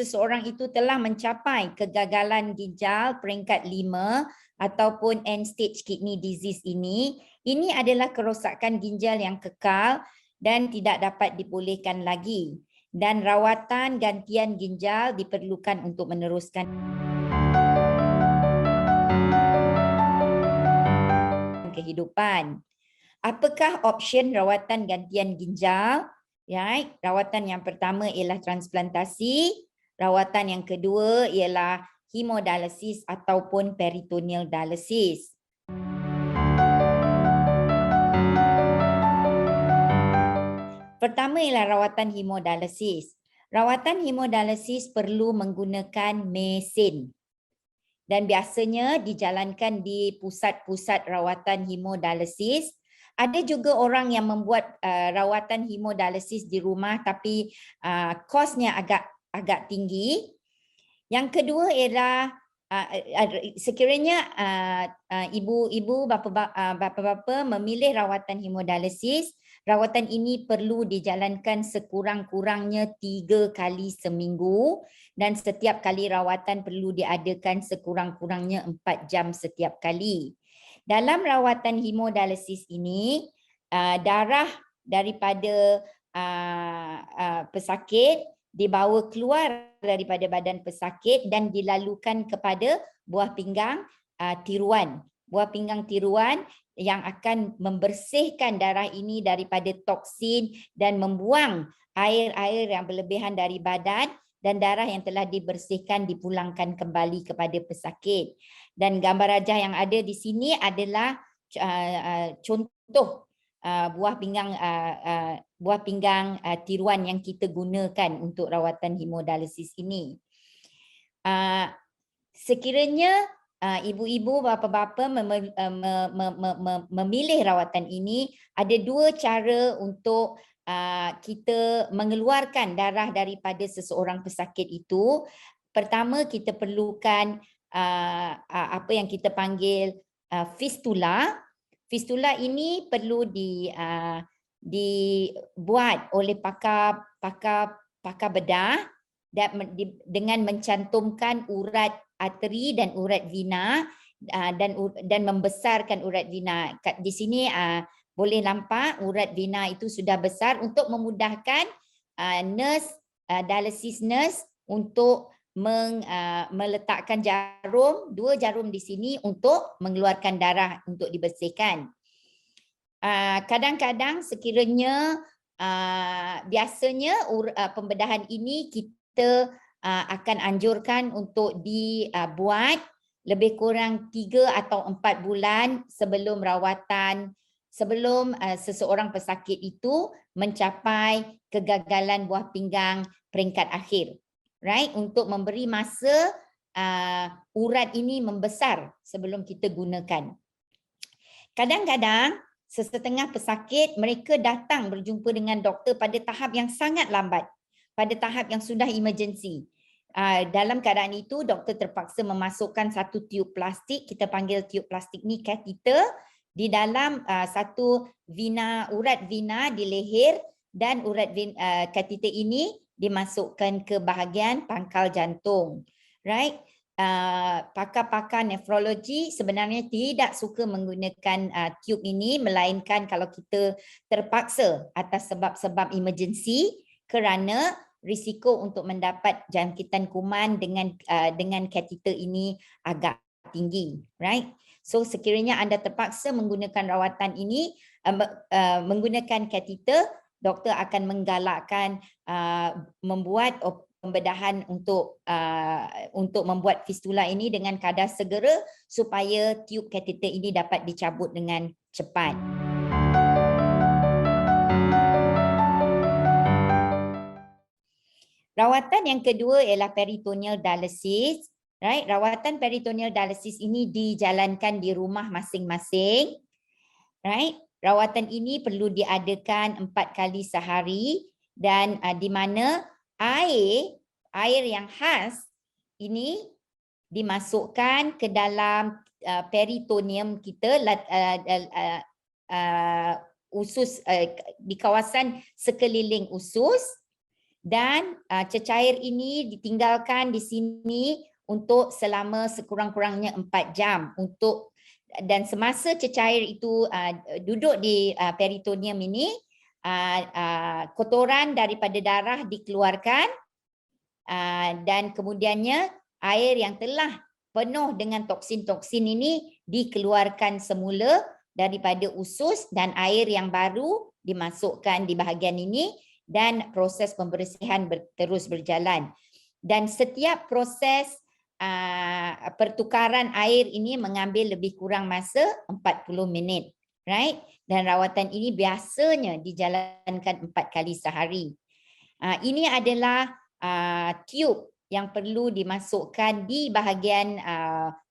seseorang itu telah mencapai kegagalan ginjal peringkat 5 ataupun end stage kidney disease ini adalah kerosakan ginjal yang kekal dan tidak dapat dibolehkan lagi. Dan rawatan gantian ginjal diperlukan untuk meneruskan kehidupan. Apakah option rawatan gantian ginjal? Right? Rawatan yang pertama ialah transplantasi, rawatan yang kedua ialah hemodialisis ataupun peritoneal dialysis. Pertama ialah rawatan hemodialisis. Rawatan hemodialisis perlu menggunakan mesin dan biasanya dijalankan di pusat-pusat rawatan hemodialisis. Ada juga orang yang membuat rawatan hemodialisis di rumah tapi kosnya agak tinggi. Yang kedua ialah sekiranya ibu-ibu, bapa-bapa memilih rawatan hemodialisis, rawatan ini perlu dijalankan sekurang-kurangnya 3 kali seminggu dan setiap kali rawatan perlu diadakan sekurang-kurangnya 4 jam setiap kali. Dalam rawatan hemodialisis ini, darah daripada pesakit dibawa keluar daripada badan pesakit dan dilalukan kepada buah pinggang tiruan. Buah pinggang tiruan yang akan membersihkan darah ini daripada toksin dan membuang air-air yang berlebihan dari badan, dan darah yang telah dibersihkan dipulangkan kembali kepada pesakit. Dan gambar rajah yang ada di sini adalah contoh buah pinggang tiruan yang kita gunakan untuk rawatan hemodialisis ini. Sekiranya ibu-ibu, bapa-bapa memilih rawatan ini, ada 2 cara untuk kita mengeluarkan darah daripada seseorang pesakit itu. Pertama, kita perlukan apa yang kita panggil fistula. Fistula ini perlu dibuat oleh pakar bedah dengan mencantumkan urat arteri dan urat vena dan membesarkan urat vena. Di sini boleh nampak urat vena itu sudah besar untuk memudahkan dialysis nurse untuk meletakkan jarum, 2 jarum di sini untuk mengeluarkan darah untuk dibersihkan. Kadang-kadang sekiranya biasanya pembedahan ini kita akan anjurkan untuk dibuat lebih kurang 3 atau 4 bulan sebelum rawatan, sebelum seseorang pesakit itu mencapai kegagalan buah pinggang peringkat akhir. Right, untuk memberi masa urat ini membesar sebelum kita gunakan. Kadang-kadang sesetengah pesakit mereka datang berjumpa dengan doktor pada tahap yang sangat lambat, pada tahap yang sudah emergency. Dalam keadaan itu doktor terpaksa memasukkan satu tiub plastik, kita panggil tiub plastik ni catheter, di dalam satu urat vena di leher, dan urat catheter ini dimasukkan ke bahagian pangkal jantung. Right? Pakar-pakar nefrologi sebenarnya tidak suka menggunakan tube ini, melainkan kalau kita terpaksa atas sebab-sebab emergency kerana risiko untuk mendapat jangkitan kuman dengan catheter ini agak tinggi. Right? So sekiranya anda terpaksa menggunakan rawatan ini, menggunakan catheter, doktor akan menggalakkan membuat pembedahan untuk membuat fistula ini dengan kadar segera supaya tiub catheter ini dapat dicabut dengan cepat. Rawatan yang kedua ialah peritoneal dialysis. Right? Rawatan peritoneal dialysis ini dijalankan di rumah masing-masing. Right? Rawatan ini perlu diadakan 4 kali sehari dan di mana air yang khas ini dimasukkan ke dalam peritoneum kita, usus di kawasan sekeliling usus, Dan cecair ini ditinggalkan di sini untuk selama sekurang-kurangnya 4 jam dan semasa cecair itu duduk di peritoneum ini, kotoran daripada darah dikeluarkan dan kemudiannya air yang telah penuh dengan toksin-toksin ini dikeluarkan semula daripada usus dan air yang baru dimasukkan di bahagian ini dan proses pembersihan terus berjalan. Dan setiap proses pertukaran air ini mengambil lebih kurang masa 40 minit. Right? Dan rawatan ini biasanya dijalankan 4 kali sehari. Ini adalah tube yang perlu dimasukkan di bahagian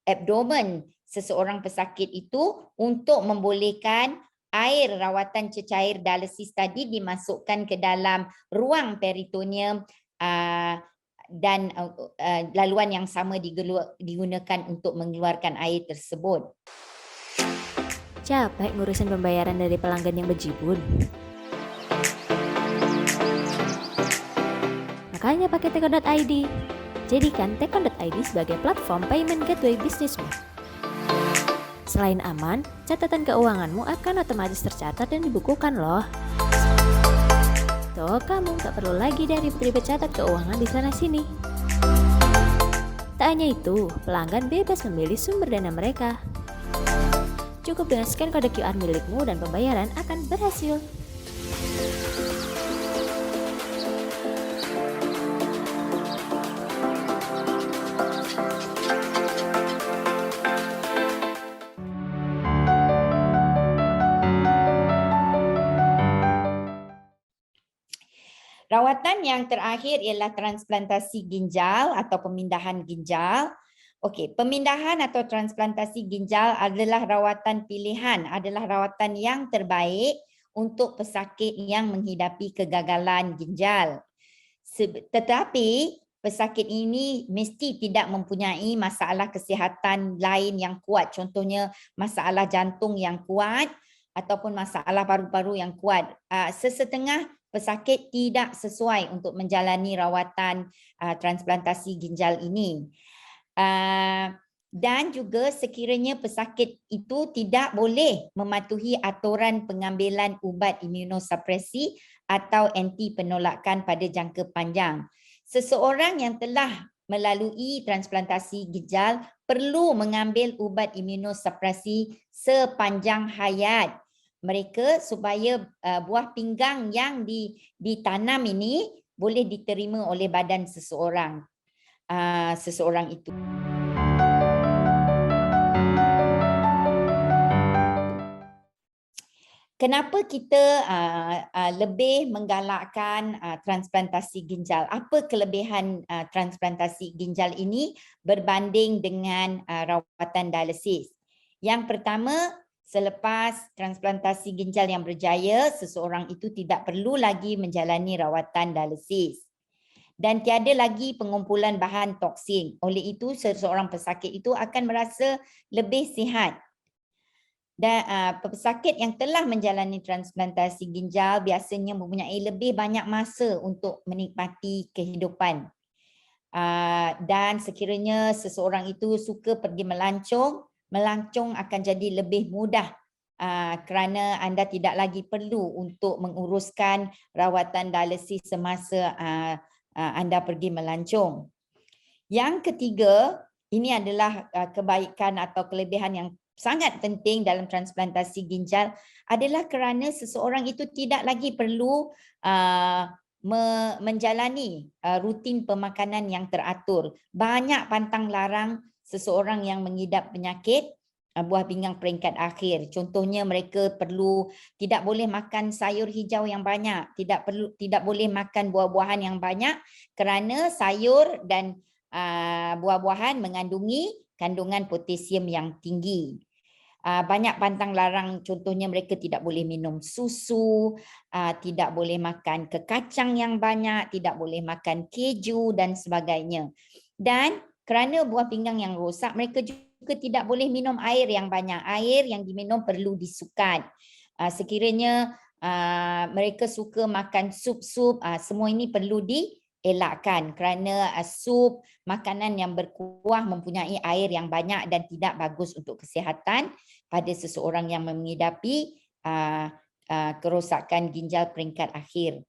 abdomen seseorang pesakit itu untuk membolehkan air rawatan cecair dialisis tadi dimasukkan ke dalam ruang peritoneum dan laluan yang sama digunakan untuk mengeluarkan air tersebut. Capek ngurusin pembayaran dari pelanggan yang bejibun. Makanya pakai Tekon.id. Jadikan Tekon.id sebagai platform payment gateway bisnismu. Selain aman, catatan keuanganmu akan otomatis tercatat dan dibukukan loh. Tuh, kamu tak perlu lagi ribet catat keuangan di sana-sini. Tak hanya itu, pelanggan bebas memilih sumber dana mereka. Cukup dengan scan kode QR milikmu dan pembayaran akan berhasil. Rawatan yang terakhir ialah transplantasi ginjal atau pemindahan ginjal. Okey, pemindahan atau transplantasi ginjal adalah rawatan pilihan, adalah rawatan yang terbaik untuk pesakit yang menghidapi kegagalan ginjal. Tetapi pesakit ini mesti tidak mempunyai masalah kesihatan lain yang kuat, contohnya masalah jantung yang kuat ataupun masalah paru-paru yang kuat. Sesetengah pesakit tidak sesuai untuk menjalani rawatan transplantasi ginjal ini. Dan juga sekiranya pesakit itu tidak boleh mematuhi aturan pengambilan ubat imunosupresi atau anti penolakan pada jangka panjang. Seseorang yang telah melalui transplantasi ginjal perlu mengambil ubat imunosupresi sepanjang hayat mereka supaya buah pinggang yang ditanam ini boleh diterima oleh badan seseorang itu. Kenapa kita lebih menggalakkan transplantasi ginjal? Apa kelebihan transplantasi ginjal ini berbanding dengan rawatan dialisis? Yang pertama, selepas transplantasi ginjal yang berjaya, seseorang itu tidak perlu lagi menjalani rawatan dialisis. Dan tiada lagi pengumpulan bahan toksin. Oleh itu, seseorang pesakit itu akan merasa lebih sihat. Dan pesakit yang telah menjalani transplantasi ginjal biasanya mempunyai lebih banyak masa untuk menikmati kehidupan. Dan sekiranya seseorang itu suka pergi melancong akan jadi lebih mudah kerana anda tidak lagi perlu untuk menguruskan rawatan dialisis semasa anda pergi melancong. Yang ketiga, ini adalah kebaikan atau kelebihan yang sangat penting dalam transplantasi ginjal adalah kerana seseorang itu tidak lagi perlu menjalani rutin pemakanan yang teratur. Banyak pantang larang seseorang yang mengidap penyakit buah pinggang peringkat akhir. Contohnya mereka tidak boleh makan sayur hijau yang banyak, tidak boleh makan buah-buahan yang banyak kerana sayur dan buah-buahan mengandungi kandungan potasium yang tinggi. Banyak pantang larang, contohnya mereka tidak boleh minum susu, tidak boleh makan kekacang yang banyak, tidak boleh makan keju dan sebagainya. Dan kerana buah pinggang yang rosak, mereka juga tidak boleh minum air yang banyak. Air yang diminum perlu disukat. Sekiranya mereka suka makan sup-sup, semua ini perlu dielakkan kerana sup, makanan yang berkuah mempunyai air yang banyak dan tidak bagus untuk kesihatan pada seseorang yang mengidapi kerosakan ginjal peringkat akhir.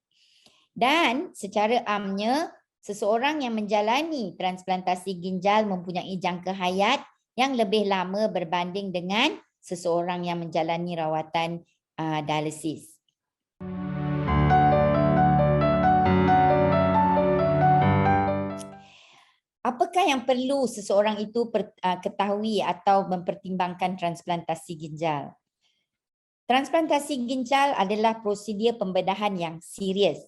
Dan secara amnya, seseorang yang menjalani transplantasi ginjal mempunyai jangka hayat yang lebih lama berbanding dengan seseorang yang menjalani rawatan dialisis. Apakah yang perlu seseorang itu ketahui atau mempertimbangkan transplantasi ginjal? Transplantasi ginjal adalah prosedur pembedahan yang serius.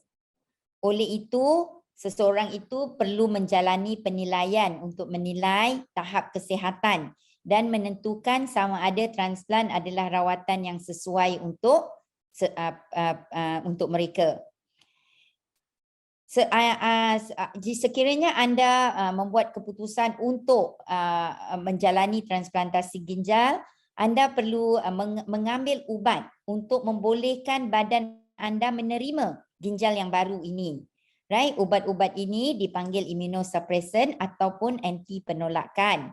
Oleh itu, seseorang itu perlu menjalani penilaian untuk menilai tahap kesihatan dan menentukan sama ada transplant adalah rawatan yang sesuai untuk mereka. Sekiranya anda membuat keputusan untuk menjalani transplantasi ginjal, anda perlu mengambil ubat untuk membolehkan badan anda menerima ginjal yang baru ini. Right? Ubat-ubat ini dipanggil immunosuppressant ataupun anti penolakan.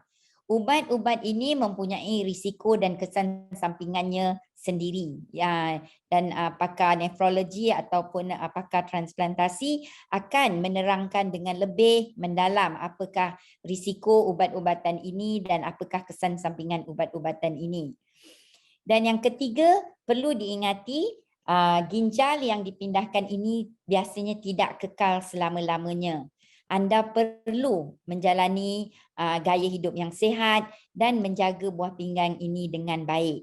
Ubat-ubat ini mempunyai risiko dan kesan sampingannya sendiri. Ya, dan pakar nefrologi ataupun pakar transplantasi akan menerangkan dengan lebih mendalam apakah risiko ubat-ubatan ini dan apakah kesan sampingan ubat-ubatan ini. Dan yang ketiga, perlu diingati ginjal yang dipindahkan ini biasanya tidak kekal selama-lamanya. Anda perlu menjalani gaya hidup yang sihat dan menjaga buah pinggang ini dengan baik.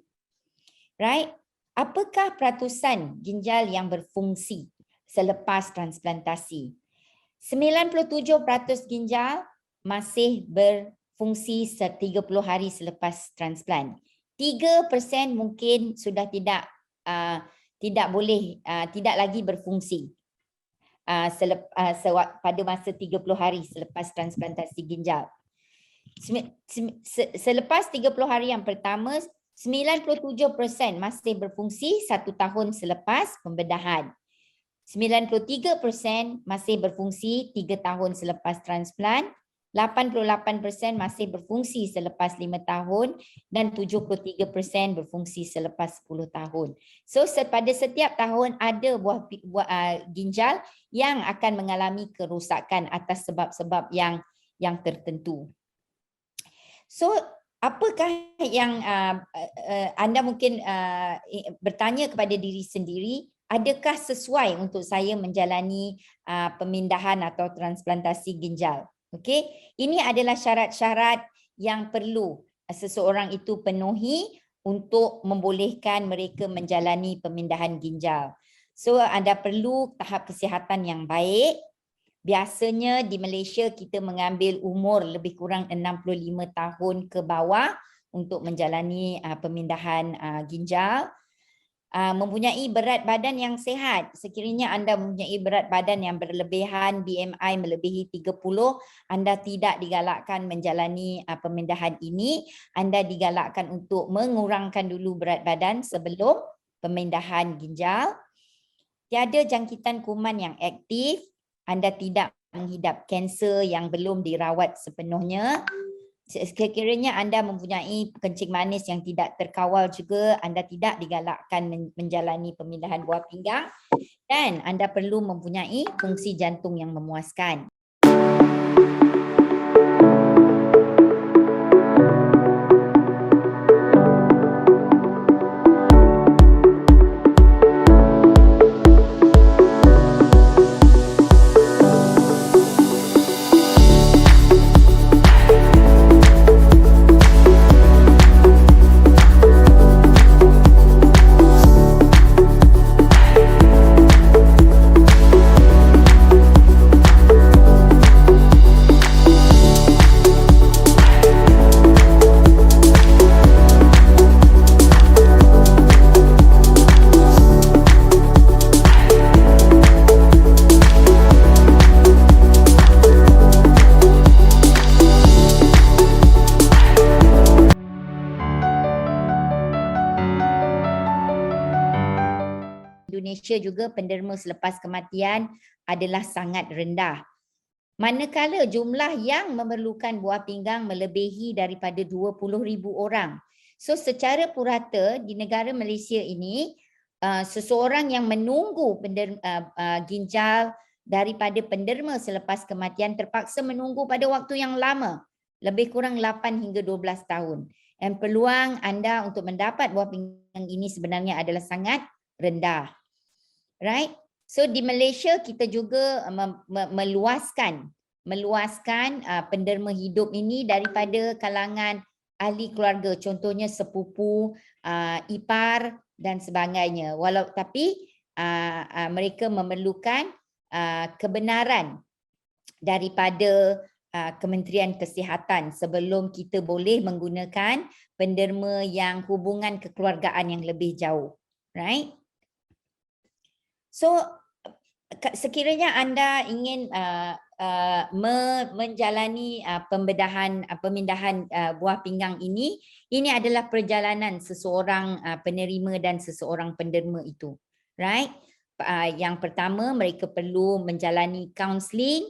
Right? Apakah peratusan ginjal yang berfungsi selepas transplantasi? 97% ginjal masih berfungsi 30 hari selepas transplant. 3% mungkin sudah tidak lagi berfungsi pada masa 30 hari selepas transplantasi ginjal. Selepas 30 hari yang pertama, 97% masih berfungsi 1 tahun selepas pembedahan. 93% masih berfungsi 3 tahun selepas transplant. 88% masih berfungsi selepas 5 tahun dan 73% berfungsi selepas 10 tahun. So pada setiap tahun ada buah ginjal yang akan mengalami kerosakan atas sebab-sebab yang tertentu. So apakah yang anda mungkin bertanya kepada diri sendiri, adakah sesuai untuk saya menjalani pemindahan atau transplantasi ginjal? Okey, ini adalah syarat-syarat yang perlu seseorang itu penuhi untuk membolehkan mereka menjalani pemindahan ginjal. So anda perlu tahap kesihatan yang baik. Biasanya di Malaysia kita mengambil umur lebih kurang 65 tahun ke bawah untuk menjalani pemindahan ginjal. Mempunyai berat badan yang sihat. Sekiranya anda mempunyai berat badan yang berlebihan, BMI melebihi 30, anda tidak digalakkan menjalani pemindahan ini. Anda digalakkan untuk mengurangkan dulu berat badan sebelum pemindahan ginjal. Tiada jangkitan kuman yang aktif. Anda tidak menghidap kanser yang belum dirawat sepenuhnya. Sekiranya anda mempunyai kencing manis yang tidak terkawal juga, anda tidak digalakkan menjalani pemindahan buah pinggang dan anda perlu mempunyai fungsi jantung yang memuaskan. Indonesia juga penderma selepas kematian adalah sangat rendah. Manakala jumlah yang memerlukan buah pinggang melebihi daripada 20,000 orang. So secara purata di negara Malaysia ini, seseorang yang menunggu ginjal daripada penderma selepas kematian terpaksa menunggu pada waktu yang lama, lebih kurang 8 hingga 12 tahun. Dan peluang anda untuk mendapat buah pinggang ini sebenarnya adalah sangat rendah. Right? So di Malaysia kita juga meluaskan penderma hidup ini daripada kalangan ahli keluarga, contohnya sepupu, ipar dan sebagainya. Tapi mereka memerlukan kebenaran daripada Kementerian Kesihatan sebelum kita boleh menggunakan penderma yang hubungan kekeluargaan yang lebih jauh. Right? So sekiranya anda ingin menjalani pemindahan buah pinggang ini adalah perjalanan seseorang penerima dan seseorang penderma itu. Right? Yang pertama, mereka perlu menjalani kaunseling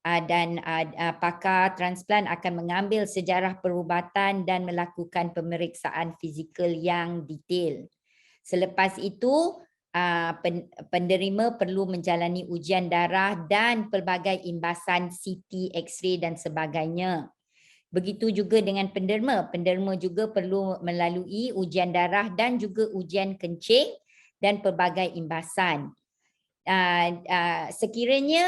dan pakar transplant akan mengambil sejarah perubatan dan melakukan pemeriksaan fizikal yang detail. Selepas itu, penderima perlu menjalani ujian darah dan pelbagai imbasan CT, X-ray dan sebagainya. Begitu juga dengan penderma. Penderma juga perlu melalui ujian darah dan juga ujian kencing dan pelbagai imbasan. Sekiranya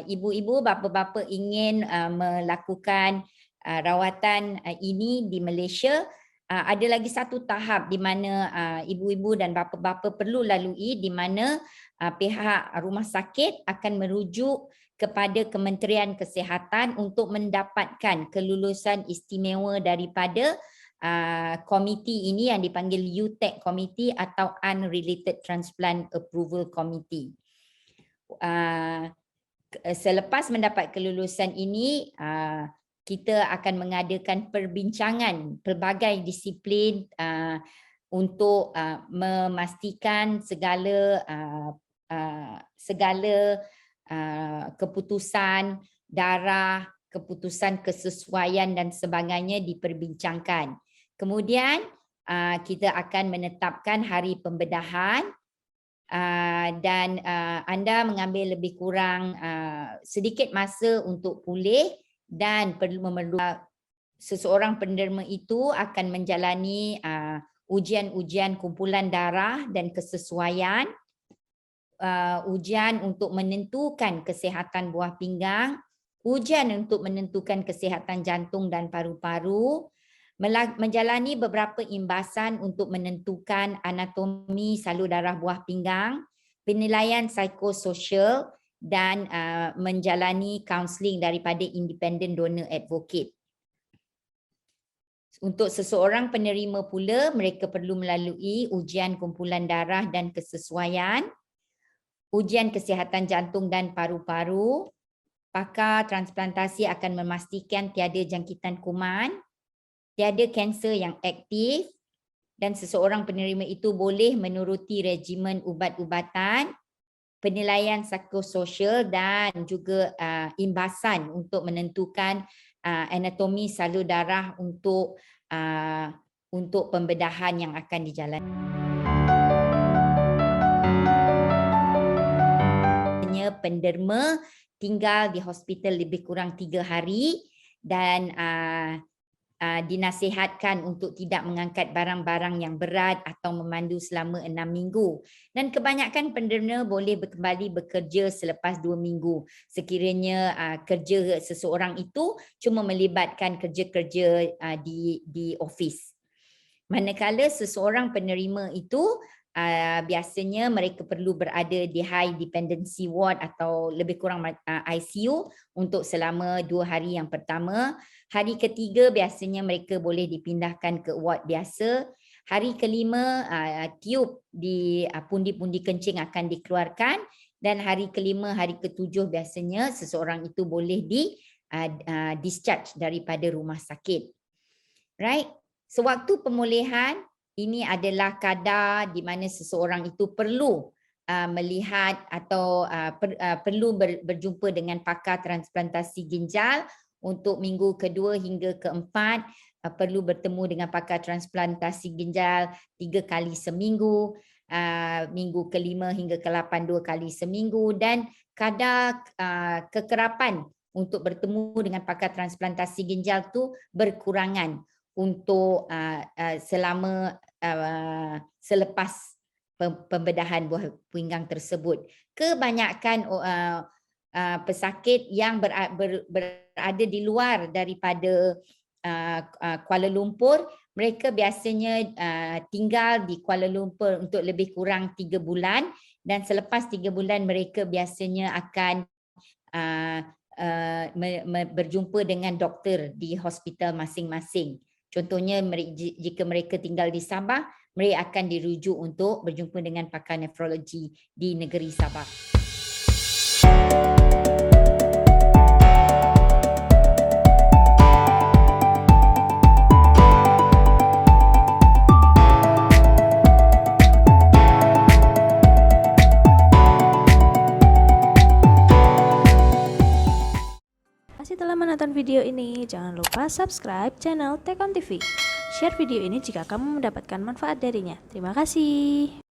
ibu-ibu, bapa-bapa ingin melakukan rawatan ini di Malaysia, ada lagi satu tahap di mana ibu-ibu dan bapa-bapa perlu lalui, di mana pihak rumah sakit akan merujuk kepada Kementerian Kesihatan untuk mendapatkan kelulusan istimewa daripada komiti ini yang dipanggil UTAC Committee atau Unrelated Transplant Approval Committee. Selepas mendapat kelulusan ini, kita akan mengadakan perbincangan pelbagai disiplin untuk memastikan segala keputusan darah, keputusan kesesuaian dan sebagainya diperbincangkan. Kemudian kita akan menetapkan hari pembedahan dan anda mengambil lebih kurang sedikit masa untuk pulih dan memerlukan seseorang penderma itu akan menjalani ujian-ujian kumpulan darah dan kesesuaian, ujian untuk menentukan kesihatan buah pinggang, ujian untuk menentukan kesihatan jantung dan paru-paru, menjalani beberapa imbasan untuk menentukan anatomi salur darah buah pinggang, penilaian psikososial dan menjalani kaunseling daripada independent donor advocate. Untuk seseorang penerima pula, mereka perlu melalui ujian kumpulan darah dan kesesuaian, ujian kesihatan jantung dan paru-paru. Pakar transplantasi akan memastikan tiada jangkitan kuman, tiada kanser yang aktif dan seseorang penerima itu boleh menuruti regimen ubat-ubatan, penilaian psikososial dan juga imbasan untuk menentukan anatomi salur darah untuk pembedahan yang akan dijalankan. Penderma tinggal di hospital lebih kurang 3 hari dan dinasihatkan untuk tidak mengangkat barang-barang yang berat atau memandu selama 6 minggu. Dan kebanyakan penderma boleh kembali bekerja selepas 2 minggu. Sekiranya kerja seseorang itu cuma melibatkan kerja-kerja di office. Manakala seseorang penerima itu biasanya mereka perlu berada di high dependency ward atau lebih kurang ICU untuk selama 2 hari yang pertama. Hari ketiga biasanya mereka boleh dipindahkan ke ward biasa. Hari kelima tiub di pundi-pundi kencing akan dikeluarkan dan hari kelima, hari ketujuh biasanya seseorang itu boleh discharge daripada rumah sakit. Right? Sewaktu pemulihan ini adalah kadar di mana seseorang itu perlu melihat atau perlu berjumpa dengan pakar transplantasi ginjal. Untuk minggu kedua hingga keempat perlu bertemu dengan pakar transplantasi ginjal 3 kali seminggu, minggu kelima hingga ke-8 2 kali seminggu, dan kadar kekerapan untuk bertemu dengan pakar transplantasi ginjal tu berkurangan untuk selama selepas pembedahan buah pinggang tersebut. Kebanyakan pesakit yang berada di luar daripada Kuala Lumpur, mereka biasanya tinggal di Kuala Lumpur untuk lebih kurang 3 bulan, dan selepas 3 bulan mereka biasanya akan berjumpa dengan doktor di hospital masing-masing. Contohnya jika mereka tinggal di Sabah, mereka akan dirujuk untuk berjumpa dengan pakar nefrologi di negeri Sabah. Setelah menonton video ini, jangan lupa subscribe channel Tekon TV. Share video ini jika kamu mendapatkan manfaat darinya. Terima kasih.